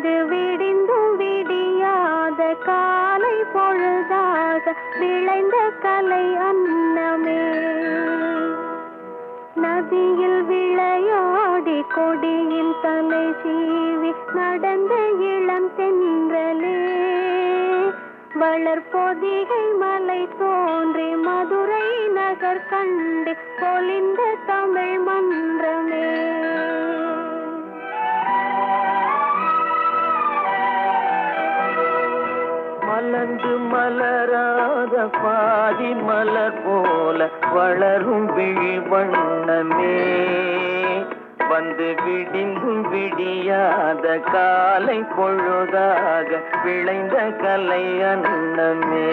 வந்து விடிந்தும் விடியாத காலை பொழுதாக விளைந்த கலை அன்னமே. நதியில் விளையாடி கொடியில் தலை சீவி நடந்த இளம் தென்றலே. வளர்பொதிகை மலை தோன்றி மதுரை நகர் கண்டு பொலிந்த தமிழ் மன்றமே. மலர்ந்து மலராத பாதி மலர் போல வளரும் விழி வண்ணமே. வந்து விடிந்தும் விடியாத காலை பொழுதாக விளைந்த கலை அன்னமே.